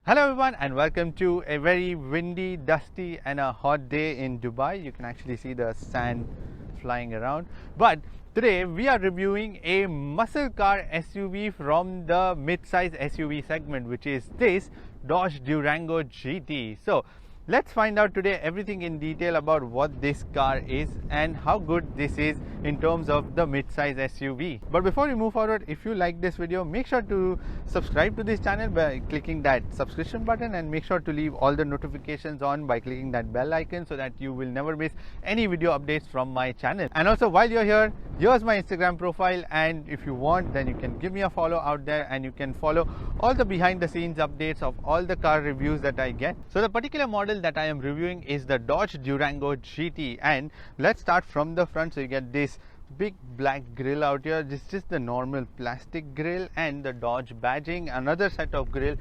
Hello everyone and welcome to a very windy, dusty and a hot day in Dubai. You can actually see the sand flying around. But today we are reviewing a muscle car SUV from the mid-size SUV segment, which is this Dodge Durango GT. So let's find out today everything in detail about what this car is and how good this is in terms of the mid-size SUV. But before we move forward, if you like this video, make sure to subscribe to this channel by clicking that subscription button, and make sure to leave all the notifications on by clicking that bell icon so that you will never miss any video updates from my channel. And also, while you're here, here's my Instagram profile, and if you want, then you can give me a follow out there and you can follow all the behind the scenes updates of all the car reviews that I get. So the particular model that I am reviewing is the Dodge Durango GT, and let's start from the front. So you get this big black grille out here. This is just the normal plastic grille and the Dodge badging. Another set of grille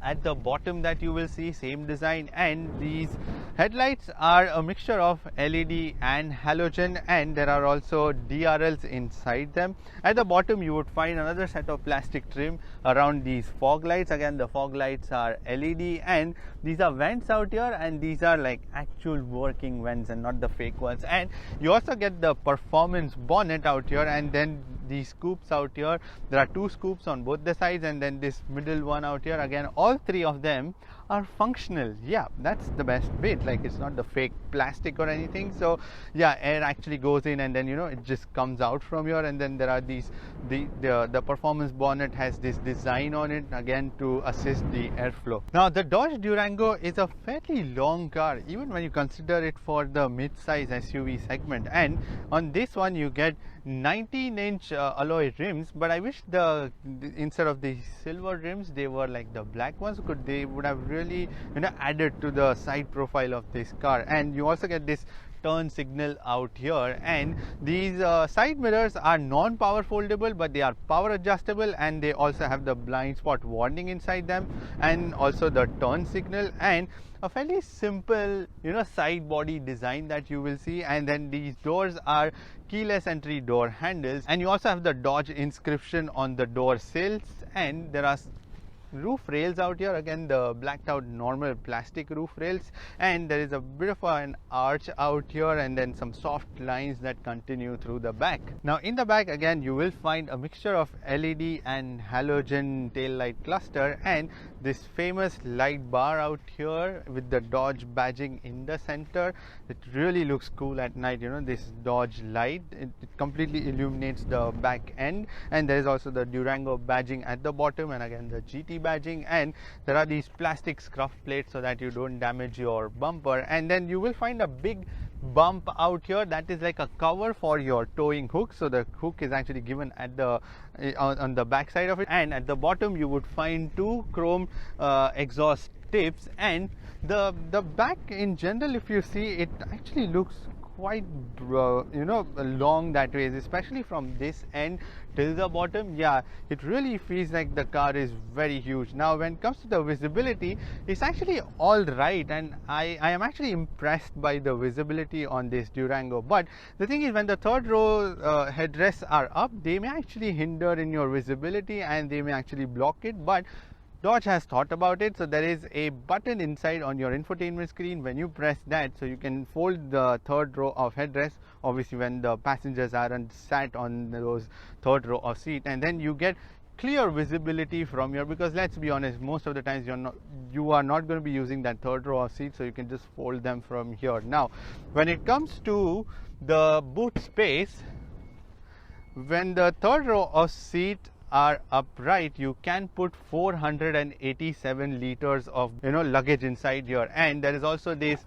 at the bottom that you will see, same design, and these headlights are a mixture of LED and halogen, and there are also DRLs inside them. At the bottom you would find another set of plastic trim around these fog lights. Again, the fog lights are LED, and these are vents out here, and these are like actual working vents and not the fake ones. And you also get the performance bonnet out here, and then these scoops out here. There are two scoops on both the sides, and then this middle one out here. Again, all three of them are functional. Yeah, that's the best bit. Like, it's not the fake plastic or anything. So yeah, air actually goes in, and then it just comes out from here. And then there are these the performance bonnet has this design on it, again to assist the airflow. Now the Dodge Durango is a fairly long car, even when you consider it for the mid-size SUV segment. And on this one you get 19-inch alloy rims, but I wish instead of the silver rims, they were like the black ones. They would have really added to the side profile of this car. And you also get this turn signal out here, and these side mirrors are non-power foldable, but they are power adjustable, and they also have the blind spot warning inside them, and also the turn signal, and a fairly simple side body design that you will see. And then these doors are keyless entry door handles, and you also have the Dodge inscription on the door sills, and there are roof rails out here, again the blacked out normal plastic roof rails, and there is a bit of an arch out here, and then some soft lines that continue through the back. Now in the back, again you will find a mixture of LED and halogen tail light cluster, and this famous light bar out here with the Dodge badging in the center. It really looks cool at night. This Dodge light, it completely illuminates the back end. And there is also the Durango badging at the bottom, and again the GT badging, and there are these plastic scuff plates so that you don't damage your bumper. And then you will find a big bump out here that is like a cover for your towing hook. So the hook is actually given at the on the back side of it, and at the bottom you would find two chrome exhaust tips. And the back in general, if you see, it actually looks quite long that way, especially from this end till the bottom. Yeah, it really feels like the car is very huge. Now when it comes to the visibility, it's actually all right, and I am actually impressed by the visibility on this Durango. But the thing is, when the third row headrests are up, they may actually hinder in your visibility, and they may actually block it. But Dodge has thought about it. So there is a button inside on your infotainment screen. When you press that, so you can fold the third row of headrest, obviously when the passengers aren't sat on those third row of seat, and then you get clear visibility from here, because let's be honest, most of the times you are not going to be using that third row of seats, so you can just fold them from here. Now when it comes to the boot space, when the third row of seat are upright, you can put 487 liters of luggage inside here. And there is also this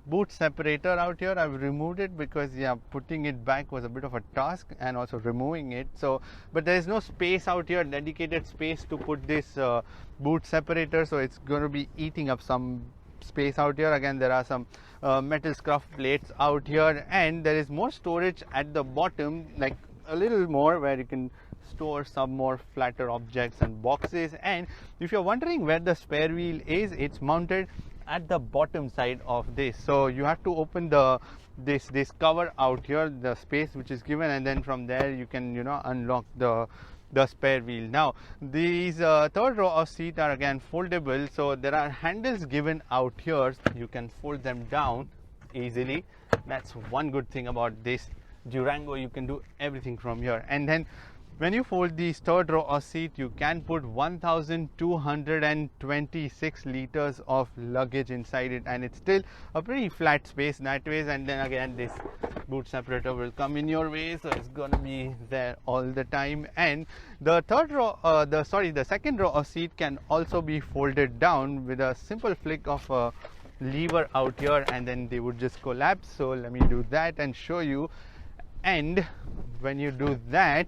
boot separator out here. I've removed it because putting it back was a bit of a task, and also removing it. So but there is no space out here, dedicated space to put this boot separator, so it's going to be eating up some space out here. Again, there are some metal scuff plates out here, and there is more storage at the bottom, like a little more, where you can store some more flatter objects and boxes. And if you're wondering where the spare wheel is, it's mounted at the bottom side of this. So you have to open this cover out here, the space which is given, and then from there you can unlock the the spare wheel. Now these third row of seat are again foldable, so there are handles given out here. You can fold them down easily. That's one good thing about this Durango. You can do everything from here. And then when you fold these third row of seat, you can put 1226 liters of luggage inside it, and it's still a pretty flat space that way. And then again, this boot separator will come in your way, so it's gonna be there all the time. And the third row, the second row of seat can also be folded down with a simple flick of a lever out here, and then they would just collapse. So let me do that and show you. And when you do that,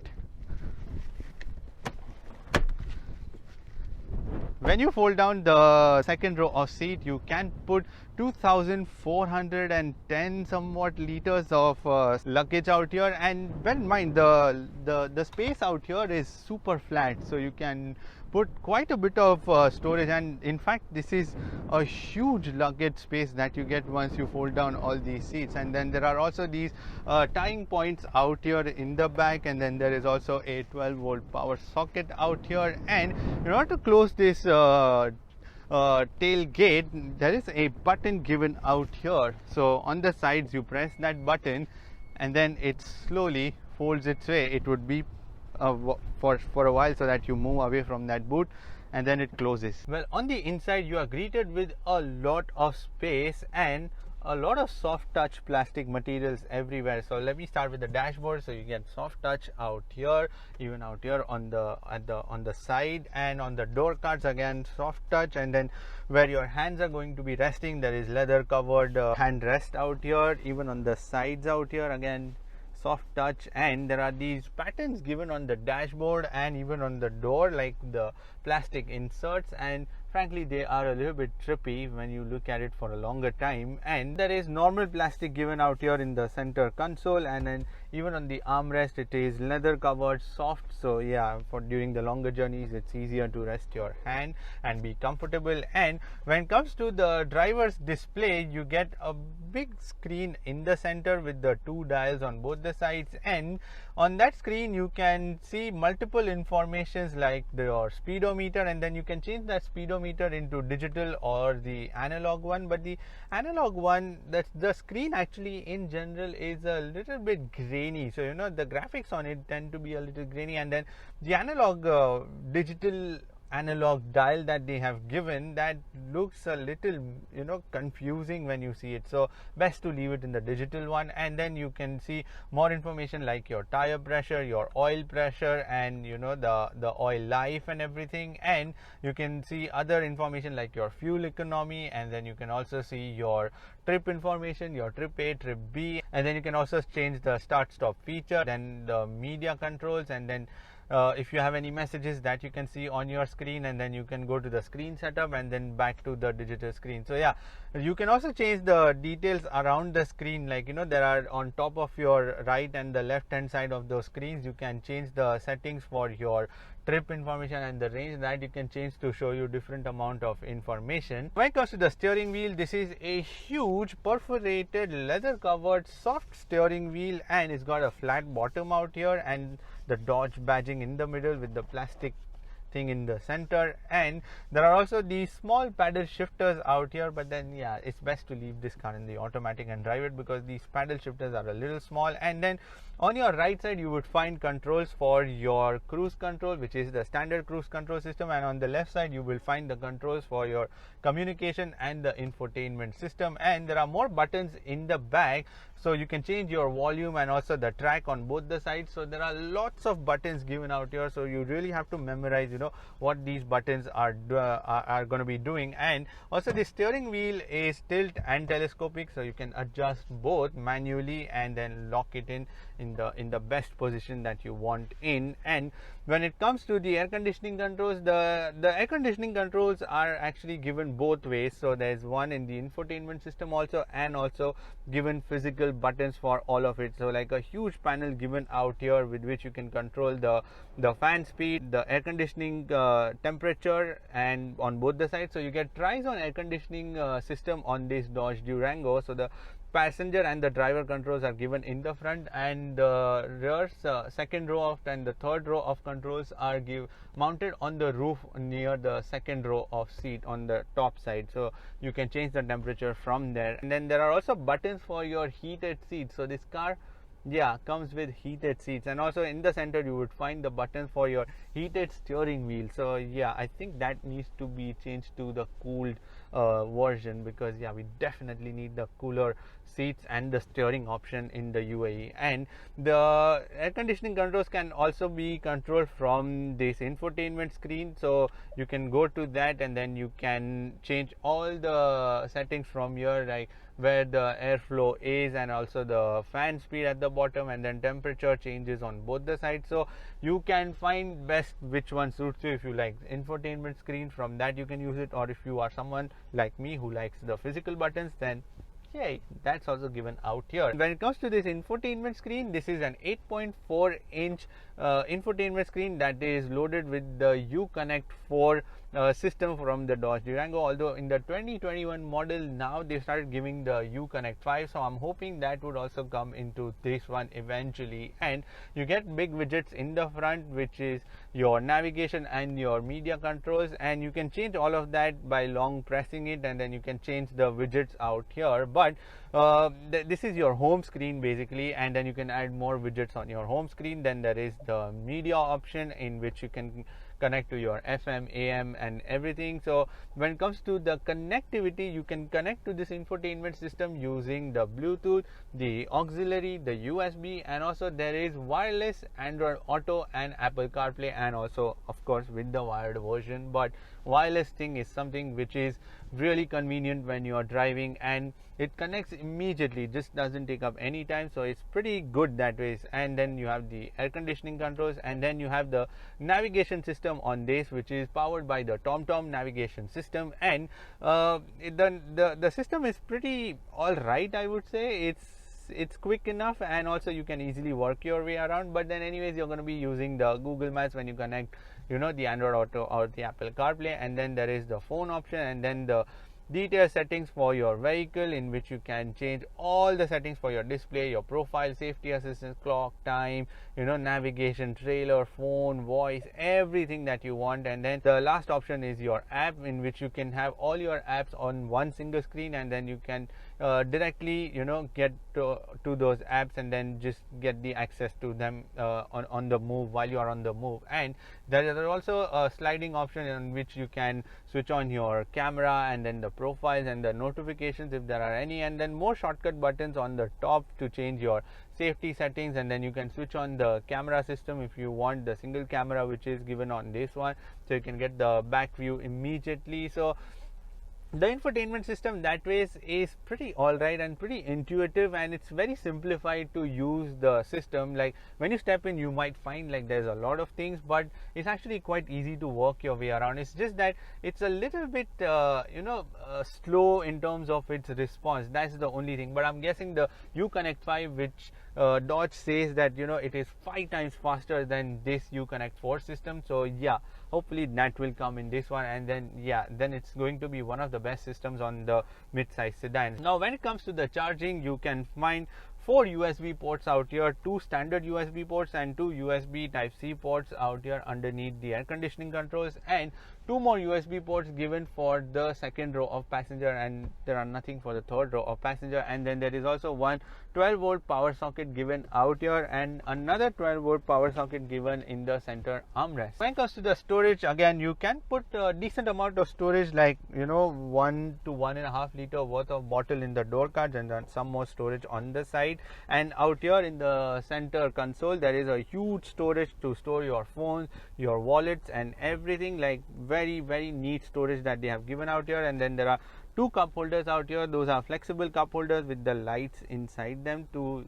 when you fold down the second row of seat, you can put 2410 somewhat liters of luggage out here. And bear in mind, the space out here is super flat, so you can put quite a bit of storage. And in fact, this is a huge luggage space that you get once you fold down all these seats. And then there are also these tying points out here in the back, and then there is also a 12-volt power socket out here. And in order to close this tailgate, there is a button given out here. So on the sides, you press that button, and then it slowly folds its way. It would be for a while so that you move away from that boot, and then it closes. Well, on the inside, you are greeted with a lot of space and a lot of soft touch plastic materials everywhere. So let me start with the dashboard. So you get soft touch out here, even out here on the side, and on the door cards again soft touch. And then where your hands are going to be resting, there is leather covered hand rest out here. Even on the sides out here, again soft touch. And there are these patterns given on the dashboard and even on the door, like the plastic inserts, and frankly they are a little bit trippy when you look at it for a longer time. And there is normal plastic given out here in the center console, and then even on the armrest it is leather covered soft. So yeah, for during the longer journeys it's easier to rest your hand and be comfortable. And when it comes to the driver's display, you get a big screen in the center with the two dials on both the sides, and on that screen you can see multiple informations like your speedometer, and then you can change that speedometer into digital or the analog one. But the analog one, the screen actually in general is a little bit grainy, so you know the graphics on it tend to be a little grainy. And then the analog digital analog dial that they have given, that looks a little confusing when you see it, so best to leave it in the digital one. And then you can see more information like your tire pressure, your oil pressure, and the oil life and everything. And you can see other information like your fuel economy, and then you can also see your trip information, your trip A, trip B, and then you can also change the start stop feature, then the media controls, and then if you have any messages that you can see on your screen, and then you can go to the screen setup and then back to the digital screen. So yeah, you can also change the details around the screen, like there are on top of your right and the left hand side of those screens, you can change the settings for your trip information and the range that you can change to show you different amount of information. When it comes to the steering wheel, this is a huge perforated leather covered soft steering wheel, and it's got a flat bottom out here and the Dodge badging in the middle with the plastic thing in the center. And there are also these small paddle shifters out here, but then yeah, it's best to leave this car in the automatic and drive it because these paddle shifters are a little small. And then on your right side you would find controls for your cruise control, which is the standard cruise control system, and on the left side you will find the controls for your communication and the infotainment system. And there are more buttons in the back, so you can change your volume and also the track on both the sides. So there are lots of buttons given out here, so you really have to memorize what these buttons are going to be doing. And also the steering wheel is tilt and telescopic, so you can adjust both manually and then lock it in the best position that you want in. And when it comes to the air conditioning controls, the air conditioning controls are actually given both ways. So there's one in the infotainment system also, and also given physical buttons for all of it. So like a huge panel given out here with which you can control the fan speed, the air conditioning temperature, and on both the sides. So you get Tri-Zone air conditioning system on this Dodge Durango. So the passenger and the driver controls are given in the front, and the rear second row of and the third row of controls are mounted on the roof near the second row of seat on the top side, so you can change the temperature from there. And then there are also buttons for your heated seats. So this car comes with heated seats, and also in the center you would find the button for your heated steering wheel. So I think that needs to be changed to the cooled version, because we definitely need the cooler seats and the steering option in the UAE. And the air conditioning controls can also be controlled from this infotainment screen, so you can go to that and then you can change all the settings from here, like where the airflow is and also the fan speed at the bottom, and then temperature changes on both the sides. So you can find best which one suits you. If you like infotainment screen, from that you can use it, or if you are someone like me who likes the physical buttons, then that's also given out here. When it comes to this infotainment screen, this is an 8.4 inch infotainment screen that is loaded with the Uconnect 4 system from the Dodge Durango, although in the 2021 model now they started giving the Uconnect 5, so I'm hoping that would also come into this one eventually. And you get big widgets in the front, which is your navigation and your media controls, and you can change all of that by long pressing it, and then you can change the widgets out here. But this is your home screen basically, and then you can add more widgets on your home screen. Then there is the media option, in which you can connect to your FM, AM and everything. So when it comes to the connectivity, you can connect to this infotainment system using the Bluetooth, the auxiliary, the USB, and also there is wireless Android Auto and Apple CarPlay, and also of course with the wired version. But wireless thing is something which is really convenient when you are driving, and it connects immediately, just doesn't take up any time, so it's pretty good that way. And then you have the air conditioning controls, and then you have the navigation system on this, which is powered by the TomTom navigation system. And the system is pretty alright, I would say. It's quick enough, and also you can easily work your way around. But then anyways, you're going to be using the Google Maps when you connect the Android Auto or the Apple CarPlay. And then there is the phone option, and then the detailed settings for your vehicle, in which you can change all the settings for your display, your profile, safety assistance, clock, time, navigation, trailer, phone, voice, everything that you want. And then the last option is your app, in which you can have all your apps on one single screen, and then you can directly get to those apps, and then just get the access to them on the move, while you are on the move. And there is also a sliding option in which you can switch on your camera, and then the profiles and the notifications if there are any, and then more shortcut buttons on the top to change your safety settings. And then you can switch on the camera system if you want the single camera, which is given on this one, so you can get the back view immediately. So the infotainment system that way is pretty alright and pretty intuitive, and it's very simplified to use the system. Like when you step in, you might find like there's a lot of things, but it's actually quite easy to work your way around. It's just that it's a little bit slow in terms of its response. That's the only thing. But I'm guessing the Uconnect 5, which Dodge says that it is 5 times faster than this Uconnect 4 system. So hopefully that will come in this one, and then it's going to be one of the best systems on the mid-size sedans. Now when it comes to the charging, you can find 4 USB ports out here, 2 standard USB ports and 2 USB Type-C ports out here underneath the air conditioning controls, and 2 more USB ports given for the second row of passenger, and there are nothing for the third row of passenger. And then there is also one 12-volt power socket given out here, and another 12-volt power socket given in the center armrest. When it comes to the storage, again you can put a decent amount of storage, like 1 to 1.5 liter worth of bottle in the door cards, and then some more storage on the side. And out here in the center console, there is a huge storage to store your phones, your wallets and everything. Like very neat storage that they have given out here. And then there are 2 cup holders out here. Those are flexible cup holders with the lights inside them to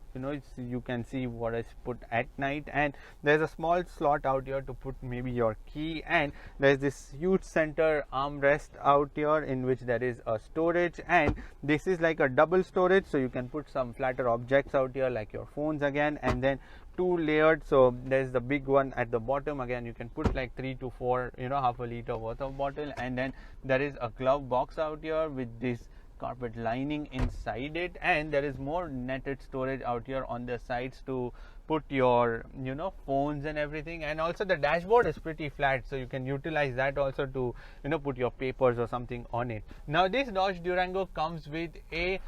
you can see what is put at night. And there's a small slot out here to put maybe your key, and there's this huge center armrest out here in which there is a storage, and this is like a double storage, so you can put some flatter objects out here like your phones again. And then 2 layered, so there's the big one at the bottom. Again you can put like 3 to 4 half a liter worth of bottle. And then there is a glove box out here with this carpet lining inside it, and there is more netted storage out here on the sides to put your phones and everything. And also the dashboard is pretty flat, so you can utilize that also to put your papers or something on it. Now this Dodge Durango comes with a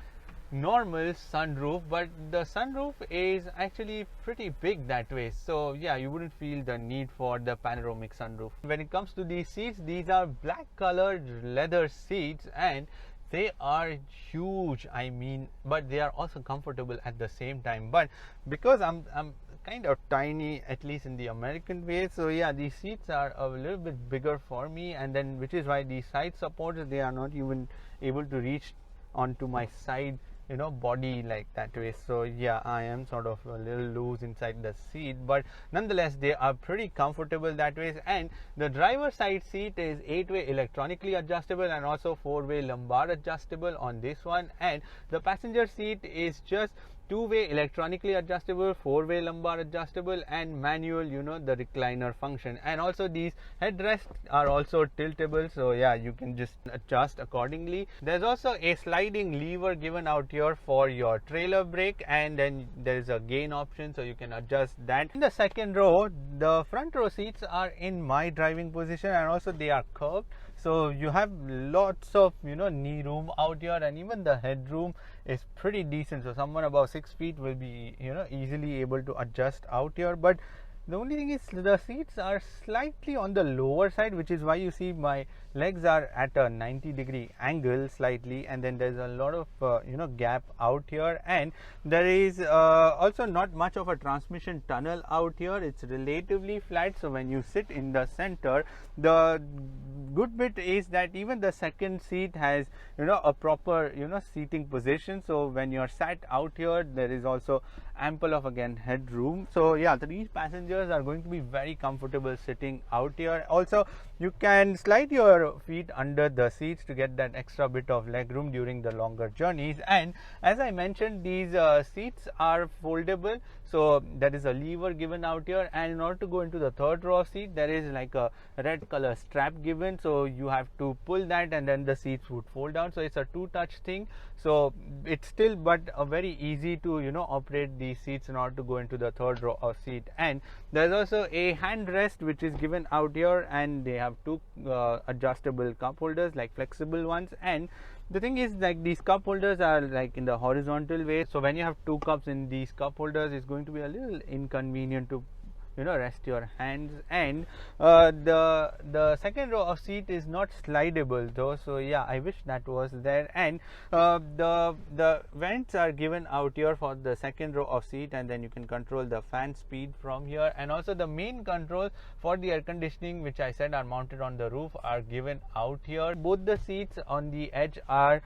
normal sunroof, but the sunroof is actually pretty big that way, so yeah, you wouldn't feel the need for the panoramic sunroof. When it comes to these seats, these are black colored leather seats, and they are huge, I mean, but they are also comfortable at the same time. But because I'm kind of tiny, at least in the American way, so yeah, these seats are a little bit bigger for me, and then which is why these side supports, they are not even able to reach onto my side body like that way. So yeah, I am sort of a little loose inside the seat, but nonetheless they are pretty comfortable that way. And the driver's side seat is 8-way electronically adjustable and also 4-way lumbar adjustable on this one, and the passenger seat is just 2-way electronically adjustable, 4-way lumbar adjustable, and manual the recliner function. And also these headrests are also tiltable, so yeah, you can just adjust accordingly. There's also a sliding lever given out here for your trailer brake, and then there's a gain option, so you can adjust that. In the second row, the front row seats are in my driving position, and also they are curved, so you have lots of knee room out here, and even the headroom is pretty decent, so someone above 6 feet will be easily able to adjust out here. But the only thing is the seats are slightly on the lower side, which is why you see my legs are at a 90-degree angle slightly, and then there's a lot of gap out here. And there is also not much of a transmission tunnel out here. It's relatively flat, so when you sit in the center, the good bit is that even the second seat has a proper seating position, so when you're sat out here, there is also ample of again headroom. So yeah, these passengers are going to be very comfortable sitting out here. Also, you can slide your feet under the seats to get that extra bit of leg room during the longer journeys. And as I mentioned, these seats are foldable, so there is a lever given out here, and in order to go into the third row of seat, there is like a red color strap given, so you have to pull that and then the seats would fold down. So it's a two-touch thing, so it's still but a very easy to operate these seats in order to go into the third row of seat. And there's also a hand rest which is given out here, and they have two adjustable cup holders, like flexible ones. And the thing is, like, these cup holders are like in the horizontal way, so when you have two cups in these cup holders, it's going to be a little inconvenient to rest your hands. And the second row of seat is not slidable though, so yeah, I wish that was there. And the vents are given out here for the second row of seat, and then you can control the fan speed from here. And also the main controls for the air conditioning, which I said are mounted on the roof, are given out here. Both the seats on the edge are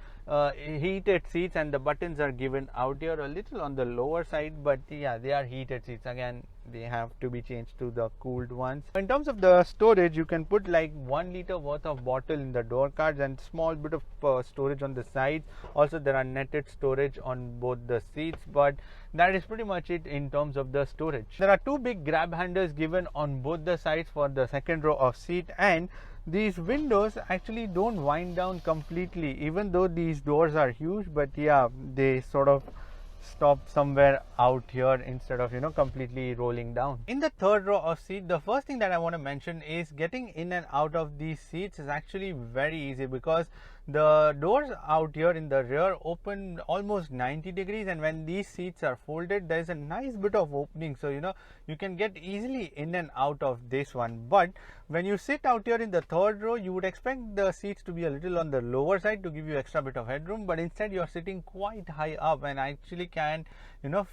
heated seats, and the buttons are given out here, a little on the lower side, but yeah, they are heated seats. Again, they have to be changed to the cooled ones. In terms of the storage, you can put like 1 liter worth of bottle in the door cards and small bit of storage on the sides. Also, there are netted storage on both the seats, but that is pretty much it in terms of the storage. There are two big grab handles given on both the sides for the second row of seat, and these windows actually don't wind down completely, even though these doors are huge, but yeah, they sort of stop somewhere out here instead of completely rolling down. In the third row of seat, the first thing that I want to mention is getting in and out of these seats is actually very easy, because the doors out here in the rear open almost 90 degrees, and when these seats are folded, there is a nice bit of opening, so you can get easily in and out of this one. But when you sit out here in the third row, you would expect the seats to be a little on the lower side to give you extra bit of headroom, but instead you're sitting quite high up, and I actually can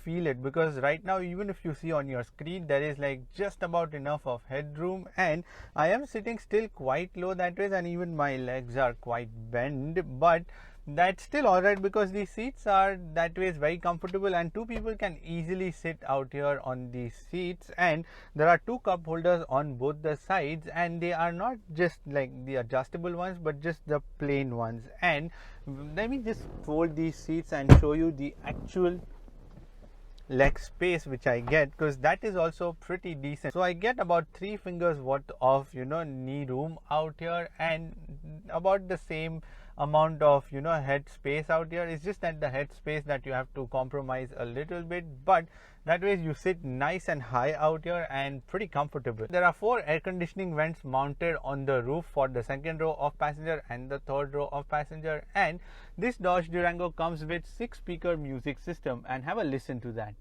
feel it, because right now, even if you see on your screen, there is like just about enough of headroom, and I am sitting still quite low that way, and even my legs are quite bent, but that's still alright, because these seats are that way is very comfortable, and two people can easily sit out here on these seats. And there are two cup holders on both the sides, and they are not just like the adjustable ones, but just the plain ones. And let me just fold these seats and show you the actual leg space which I get, because that is also pretty decent. So I get about 3 fingers worth of knee room out here, and about the same amount of head space out here. It's just that the head space that you have to compromise a little bit, but that way you sit nice and high out here and pretty comfortable. There are 4 air conditioning vents mounted on the roof for the second row of passenger and the third row of passenger, and this Dodge Durango comes with 6-speaker music system, and have a listen to that.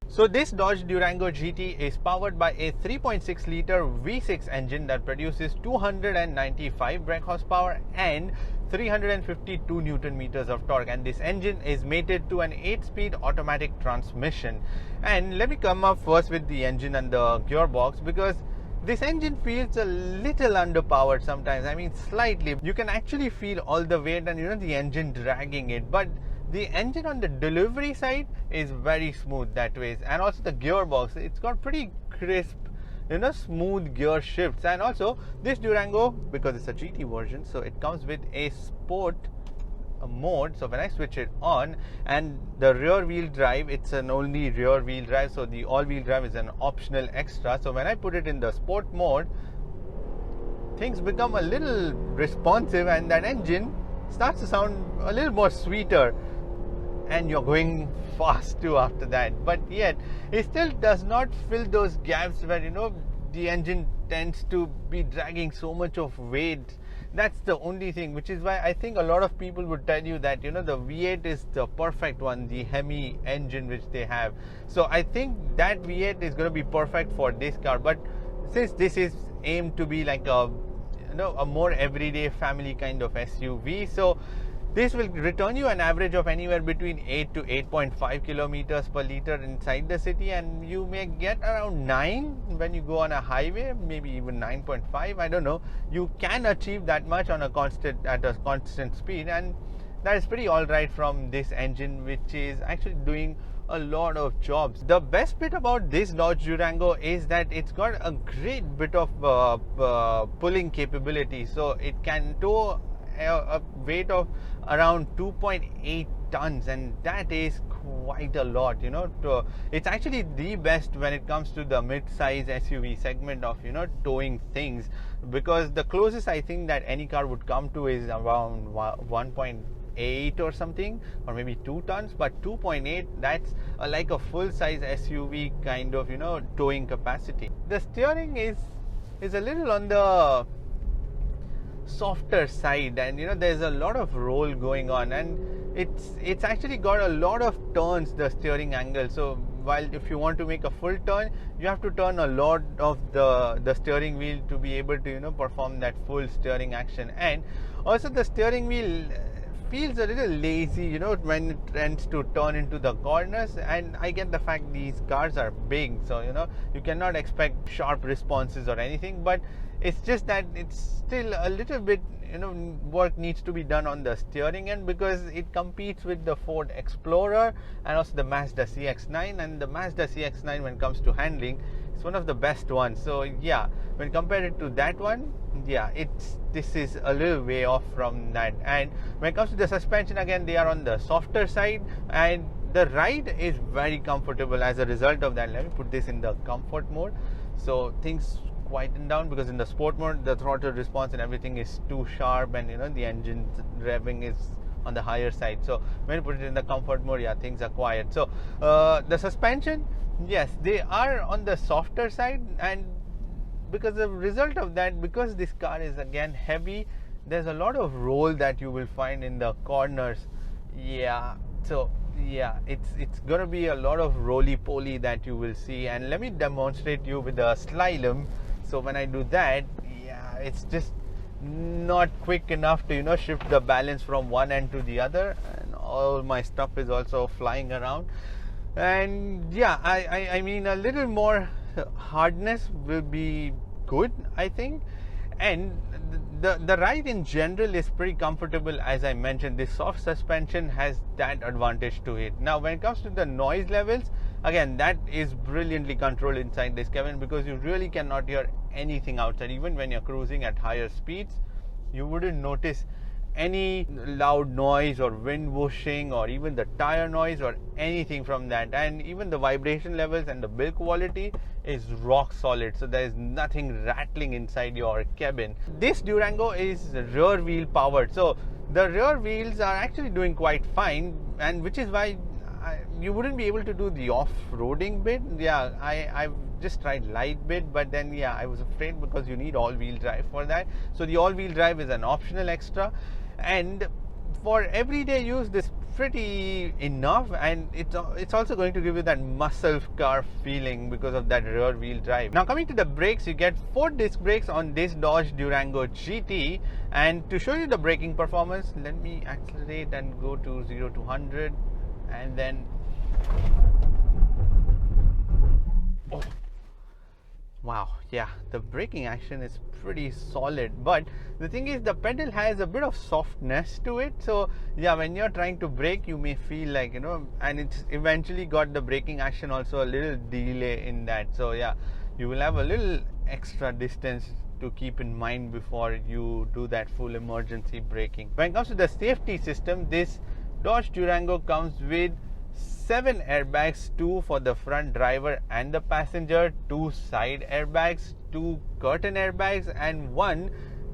So this Dodge Durango GT is powered by a 3.6 liter V6 engine that produces 295 brake horsepower and 352 Newton meters of torque, and this engine is mated to an 8-speed automatic transmission. And let me come up first with the engine and the gearbox, because this engine feels a little underpowered sometimes. I mean, slightly. You can actually feel all the weight and the engine dragging it, but the engine on the delivery side is very smooth that way, and also the gearbox, it's got pretty crisp, smooth gear shifts. And also this Durango, because it's a GT version, so it comes with a sport mode. So when I switch it on, and the rear wheel drive, it's an only rear wheel drive, so the all wheel drive is an optional extra. So when I put it in the sport mode, things become a little responsive, and that engine starts to sound a little more sweeter, and you're going fast too after that. But yet it still does not fill those gaps where the engine tends to be dragging so much of weight. That's the only thing, which is why I think a lot of people would tell you that the V8 is the perfect one, the Hemi engine which they have. So I think that V8 is going to be perfect for this car. But since this is aimed to be like a more everyday family kind of SUV, so this will return you an average of anywhere between 8 to 8.5 kilometers per liter inside the city, and you may get around 9 when you go on a highway, maybe even 9.5. I don't know. You can achieve that much at a constant speed, and that is pretty alright from this engine, which is actually doing a lot of jobs. The best bit about this Dodge Durango is that it's got a great bit of pulling capability. So it can tow a weight of around 2.8 tons, and that is quite a lot. It's actually the best when it comes to the mid-size SUV segment of towing things, because the closest I think that any car would come to is around 1.8 or something, or maybe 2 tons. But 2.8, that's like a full-size SUV kind of towing capacity. The steering is a little on the softer side, and there's a lot of roll going on, and it's actually got a lot of turns, the steering angle. So while if you want to make a full turn, you have to turn a lot of the steering wheel to be able to perform that full steering action. And also the steering wheel feels a little lazy when it tends to turn into the corners. And I get the fact these cars are big, so you cannot expect sharp responses or anything, but it's just that it's still a little bit work needs to be done on the steering end, because it competes with the Ford Explorer and also the Mazda CX-9. And the Mazda CX-9, when it comes to handling, it's one of the best ones. So yeah, when compared to that one, yeah, this is a little way off from that. And when it comes to the suspension, again, they are on the softer side, and the ride is very comfortable as a result of that. Let me put this in the comfort mode, so things quieten down, because in the sport mode the throttle response and everything is too sharp, and the engine revving is on the higher side. So when you put it in the comfort mode, yeah, things are quiet. So the suspension, yes, they are on the softer side, and because the result of that, because this car is again heavy, there's a lot of roll that you will find in the corners. Yeah, so yeah, it's gonna be a lot of roly-poly that you will see. And let me demonstrate you with a slalom. So when I do that, yeah, it's just not quick enough to shift the balance from one end to the other, and all my stuff is also flying around. And yeah, I mean, a little more hardness will be good, I think. And the ride in general is pretty comfortable. As I mentioned, this soft suspension has that advantage to it. Now when it comes to the noise levels, again, that is brilliantly controlled inside this cabin, because you really cannot hear anything outside. Even when you're cruising at higher speeds, you wouldn't notice any loud noise or wind whooshing or even the tire noise or anything from that. And even the vibration levels and the build quality is rock solid, so there is nothing rattling inside your cabin. This Durango is rear wheel powered, so the rear wheels are actually doing quite fine, and which is why you wouldn't be able to do the off-roading bit. Yeah, I've just tried light bit, but then yeah, I was afraid because you need all-wheel drive for that. So the all-wheel drive is an optional extra, and for everyday use this pretty enough, and it's also going to give you that muscle car feeling because of that rear wheel drive. Now coming to the brakes, you get 4 disc brakes on this Dodge Durango GT, and to show you the braking performance, let me accelerate and go to 0 to 100, and then oh wow, yeah, the braking action is pretty solid. But the thing is, the pedal has a bit of softness to it, so yeah, when you're trying to brake you may feel like, you know, and it's eventually got the braking action also a little delay in that, so yeah, you will have a little extra distance to keep in mind before you do that full emergency braking. When it comes to the safety system, this Dodge Durango comes with 7 airbags, 2 for the front driver and the passenger, 2 side airbags, 2 curtain airbags, and 1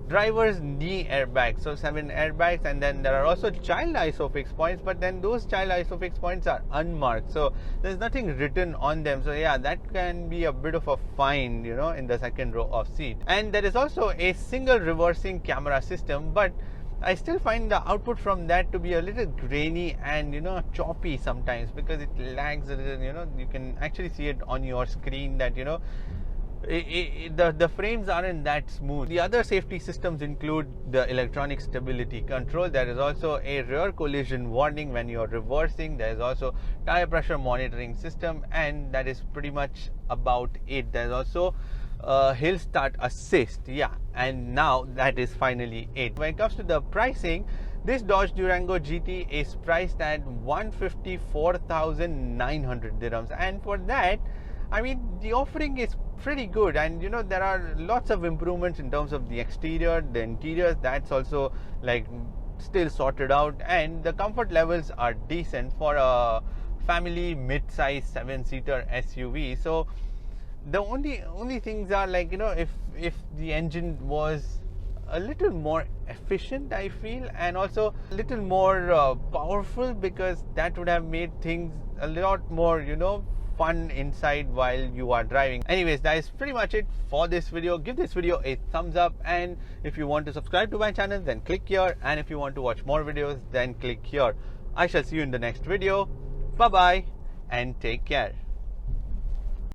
driver's knee airbag. So 7 airbags, and then there are also child ISOFIX points, but then those child ISOFIX points are unmarked, so there's nothing written on them. So yeah, that can be a bit of a fine, you know, in the second row of seat. And there is also a single reversing camera system, but I still find the output from that to be a little grainy and, you know, choppy sometimes, because it lags a little. You know, you can actually see it on your screen that, you know, the frames aren't that smooth. The other safety systems include the electronic stability control. There is also a rear collision warning when you're reversing. There is also tire pressure monitoring system, and that is pretty much about it. There's also hill start assist, yeah, and now that is finally it. When it comes to the pricing, this Dodge Durango GT is priced at 154,900 dirhams, and for that, I mean, the offering is pretty good, and you know, there are lots of improvements in terms of the exterior, the interiors, that's also like still sorted out, and the comfort levels are decent for a family mid-size 7-seater SUV. So the only things are, like, you know, if the engine was a little more efficient, I feel, and also a little more powerful, because that would have made things a lot more, you know, fun inside while you are driving. Anyways, that is pretty much it for this video. Give this video a thumbs up, and if you want to subscribe to my channel, then click here, and if you want to watch more videos, then click here. I shall see you in the next video. Bye bye and take care.